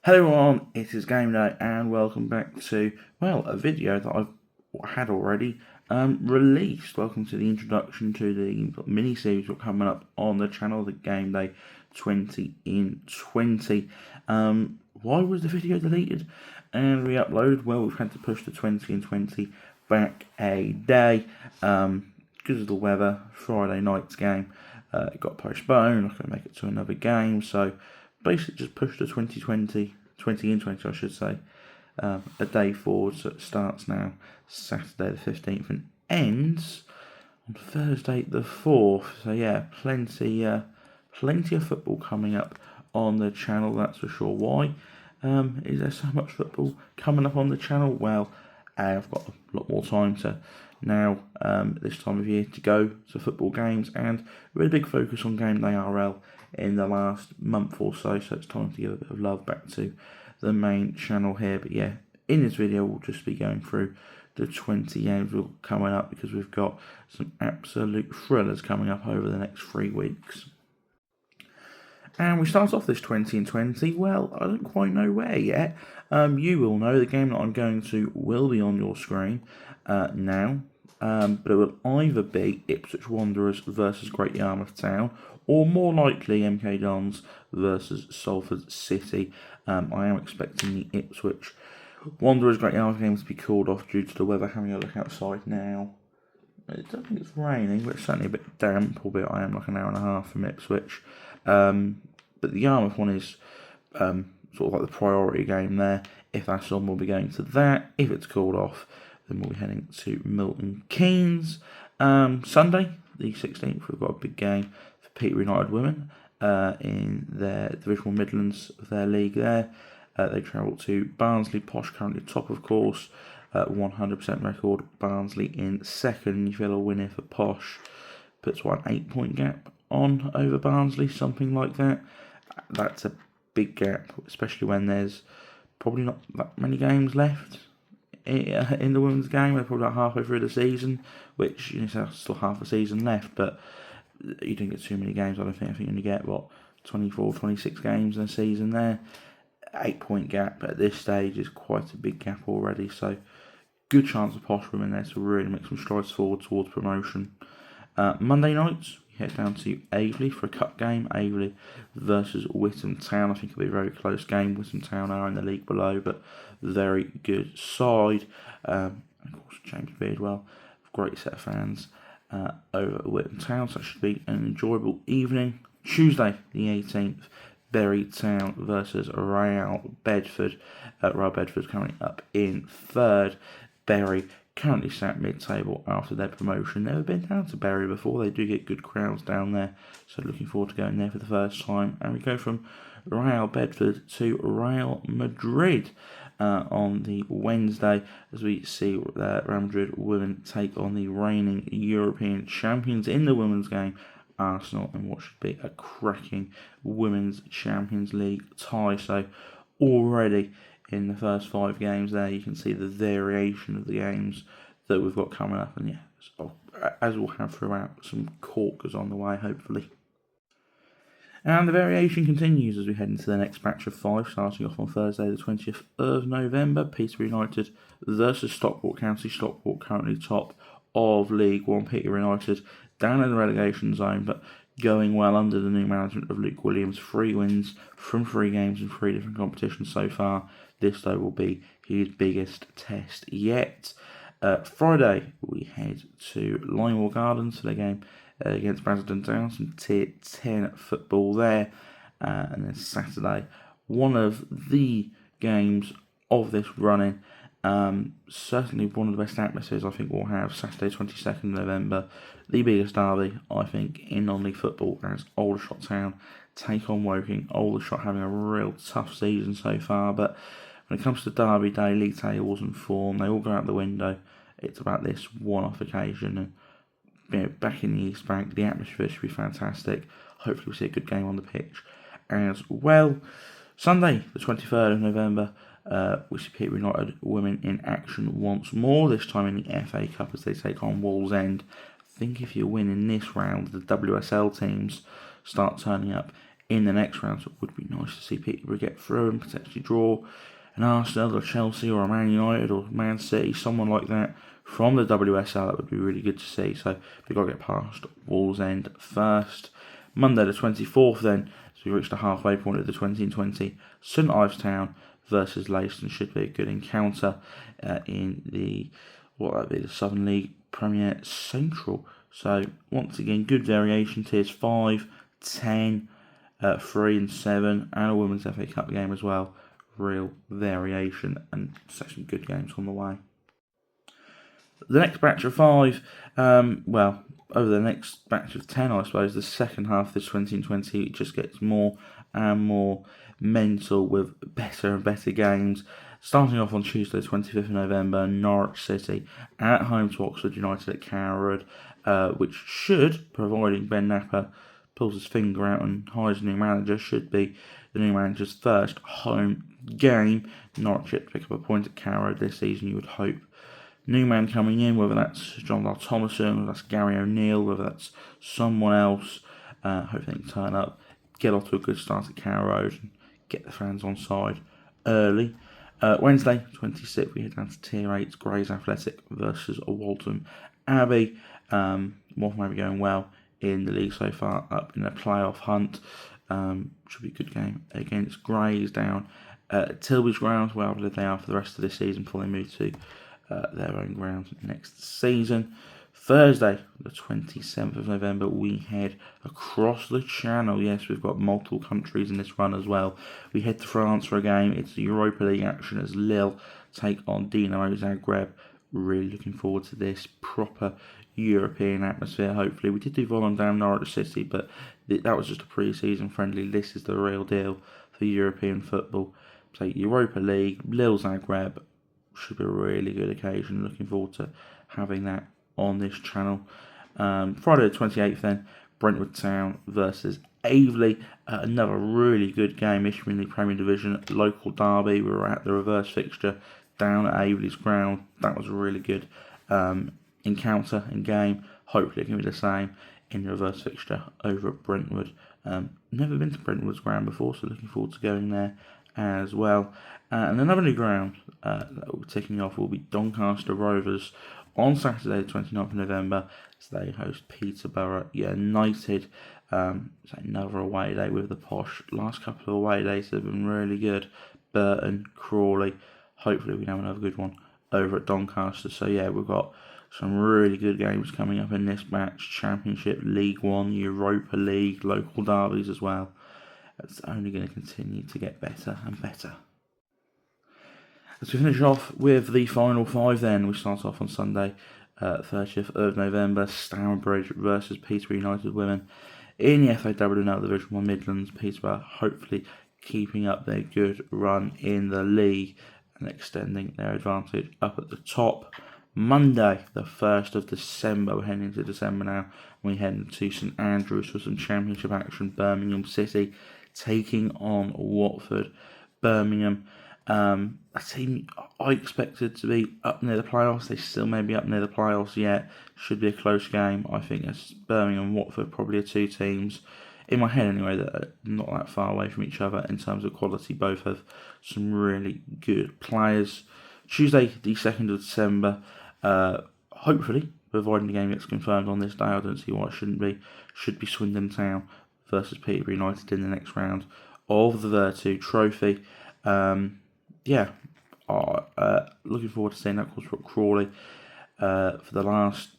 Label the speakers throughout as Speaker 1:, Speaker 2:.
Speaker 1: Hello everyone, it is Gameday and welcome back to, well, a video that I've had already released. Welcome to the introduction to the mini-series we're coming up on the channel, the Gameday 20 in 20. Why was the video deleted and re-uploaded? Well, we've had to push the 20 in 20 back a day because of the weather. Friday night's game it got postponed. I couldn't make it to another game, so basically just pushed the 20 in 20 I should say, a day forward, so it starts now Saturday the 15th and ends on Thursday the 4th. So yeah, plenty of football coming up on the channel, that's for sure. Why is there so much football coming up on the channel? Well, I've got a lot more time to now this time of year to go to football games, and really big focus on Gameday RL in the last month or so, so it's time to give a bit of love back to the main channel here. But yeah, in this video we'll just be going through the 20 games coming up, because we've got some absolute thrillers coming up over the next 3 weeks. And we start off this 20 in 20, well, I don't quite know where yet. You will know the game that I'm going to will be on your screen now. But it will either be Ipswich Wanderers versus Great Yarmouth Town, or more likely MK Dons versus Salford City. I am expecting the Ipswich Wanderers Great Yarmouth game to be called off due to the weather. Having a look outside now, I don't think it's raining, but it's certainly a bit damp, albeit I am like an hour and a half from Ipswich. But the Yarmouth one is sort of like the priority game there. If that's on, we'll be going to that. If it's called off, then we'll be heading to Milton Keynes. Sunday, the 16th, we've got a big game for Peter United women in their Divisional Midlands of their league there. They travel to Barnsley. Posh currently top, of course, 100% record. Barnsley in second. You feel a winner for Posh. Puts an 8-point gap on over Barnsley, something like that. That's a big gap, especially when there's probably not that many games left in the women's game. They're probably about halfway through the season, which, you know, so still half a season left, but you don't get too many games. I think you only get 24, 26 games in a season there. 8-point gap at this stage is quite a big gap already, so good chance of Posh women there to really make some strides forward towards promotion. Monday nights, we head down to Aveley for a cup game. Aveley versus Witham Town. I think it'll be a very close game. Witham Town are in the league below, but very good side. Of course, James Beardwell, great set of fans over at Witham Town, so that should be an enjoyable evening. Tuesday the 18th, Bury Town versus Royal Bedford. Royal Bedford currently up in third. Bury currently sat mid-table after their promotion. Never been down to Bury before. They do get good crowds down there, so looking forward to going there for the first time. And we go from Real Bedford to Real Madrid on the Wednesday, as we see Real Madrid women take on the reigning European champions in the women's game, Arsenal, in what should be a cracking Women's Champions League tie. So already in the first 5 games there, you can see the variation of the games that we've got coming up. And yeah, as we'll have throughout, some corkers on the way, hopefully. And the variation continues as we head into the next batch of 5, starting off on Thursday the 20th of November. Peterborough United versus Stockport County. Stockport currently top of League 1. Peterborough United down in the relegation zone, but going well under the new management of Luke Williams. 3 wins from 3 games in 3 different competitions so far. This, though, will be his biggest test yet. Friday, we head to Linewall Gardens for the game against Basildon Down, some Tier 10 football there. And then Saturday, one of the games of this running, certainly one of the best atmospheres I think we'll have, Saturday 22nd November, the biggest derby I think in non-league football, as Aldershot Town take on Woking. Aldershot having a real tough season so far, but when it comes to Derby Day, league tables and form, they all go out the window. It's about this one-off occasion, and you know, back in the East Bank, the atmosphere should be fantastic. Hopefully we'll see a good game on the pitch as well. Sunday, the 23rd of November, we see Peterborough United women in action once more, this time in the FA Cup as they take on Wallsend. I think if you win in this round, the WSL teams start turning up in the next round. So it would be nice to see Peterborough get through and potentially draw an Arsenal or Chelsea or a Man United or Man City, someone like that from the WSL. That would be really good to see. So we've got to get past Wallsend first. Monday the 24th then, so we reached the halfway point of the 2020. St Ives Town versus Leiston should be a good encounter in the the Southern League Premier Central. So once again, good variation, tiers 5, 10, 3 and 7, and a Women's FA Cup game as well. Real variation and some good games on the way. The next batch of 5, over the next batch of 10, I suppose, the second half of this 2020, it just gets more and more mental with better and better games. Starting off on Tuesday, 25th of November, Norwich City at home to Oxford United at Carrow Road, which should, providing Ben Napper pulls his finger out and hires a new manager, should be the new manager's first home game. Norwich yet to pick up a point at Carrow Road this season, you would hope. New man coming in, whether that's John Dale Thomason, whether that's Gary O'Neill, whether that's someone else. Hope they can turn up, get off to a good start at Carrow Road, and get the fans on side early. Wednesday, 26th, we head down to Tier 8, Grays Athletic versus Waltham Abbey. Waltham Abbey going well in the league so far, up in the playoff hunt. Should be a good game against Grays down at Tilbury's grounds, where I believe they are for the rest of this season before they move to their own grounds next season. Thursday, the 27th of November, we head across the channel. Yes, we've got multiple countries in this run as well. We head to France for a game. It's the Europa League action as Lille take on Dinamo Zagreb. Really looking forward to this proper European atmosphere, hopefully. We did do Volendam down Norwich City, but that was just a pre-season friendly. This is the real deal for European football. Play Europa League, Lille Zagreb. Should be a really good occasion. Looking forward to having that on this channel. Friday the 28th then, Brentwood Town versus Aveley. Another really good game, issuing the Premier Division local derby. We were at the reverse fixture down at Aveley's ground. That was a really good encounter and game. Hopefully it can be the same in the reverse fixture over at Brentwood. Never been to Brentwood's ground before, so looking forward to going there as well. And another new ground that we'll be taking off will be Doncaster Rovers on Saturday, the 29th of November, as they host Peterborough United. It's another away day with the posh. Last couple of away days have been really good. Burton, Crawley. Hopefully we can have another good one over at Doncaster. So yeah, we've got some really good games coming up in this match. Championship, League One, Europa League, local derbies as well. It's only going to continue to get better and better. As we finish off with the final 5 then, we start off on Sunday, 30th of November, Stourbridge versus Peterborough United Women in the FAWNL Division 1 Midlands. Peterborough hopefully keeping up their good run in the league and extending their advantage up at the top. Monday, the 1st of December, we're heading into December now, we head into St Andrews for some championship action. Birmingham City taking on Watford. Birmingham, a team I expected to be up near the playoffs. They still may be up near the playoffs yet. Should be a close game. I think it's Birmingham and Watford probably are two teams, in my head anyway, that are not that far away from each other in terms of quality. Both have some really good players. Tuesday, the 2nd of December, hopefully, providing the game gets confirmed on this day, I don't see why it shouldn't be, should be Swindon Town versus Peterborough United in the next round of the Virtu Trophy. Looking forward to seeing that, of course, for Crawley for the last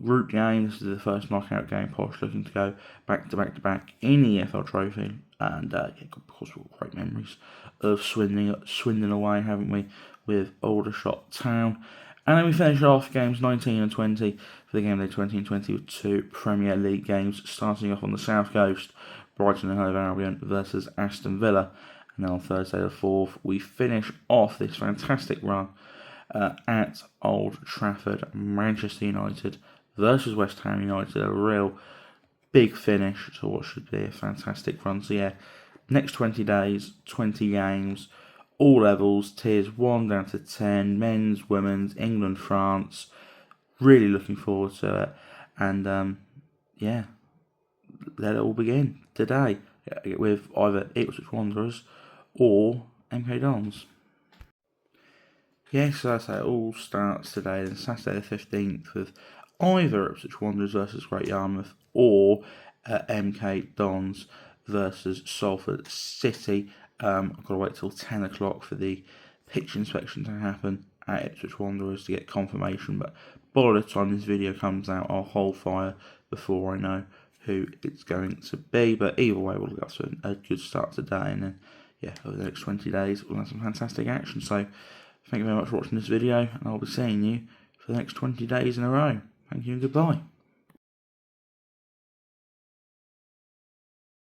Speaker 1: group game. This is the first knockout game. Posh looking to go back to back in the EFL Trophy, and of course, we've got great memories of Swindon away, haven't we, with Aldershot Town. And then we finish off games 19 and 20 for the Gameday 20 and 20 with 2 Premier League games, starting off on the South Coast, Brighton and Hove Albion versus Aston Villa. And then on Thursday the 4th, we finish off this fantastic run at Old Trafford, Manchester United versus West Ham United. A real big finish to what should be a fantastic run. So yeah, next 20 days, 20 games, all levels, tiers 1 down to 10, men's, women's, England, France. Really looking forward to it. And let it all begin today. with either Ipswich Wanderers or MK Dons. Yes, so it all starts today, then Saturday the 15th, with either Ipswich Wanderers versus Great Yarmouth or MK Dons versus Salford City. I've got to wait till 10 o'clock for the pitch inspection to happen at Ipswich Wanderers to get confirmation, but by the time this video comes out, I'll hold fire before I know who it's going to be. But either way, we'll get to a good start today, and then over the next 20 days we'll have some fantastic action. So thank you very much for watching this video, and I'll be seeing you for the next 20 days in a row. Thank you and goodbye.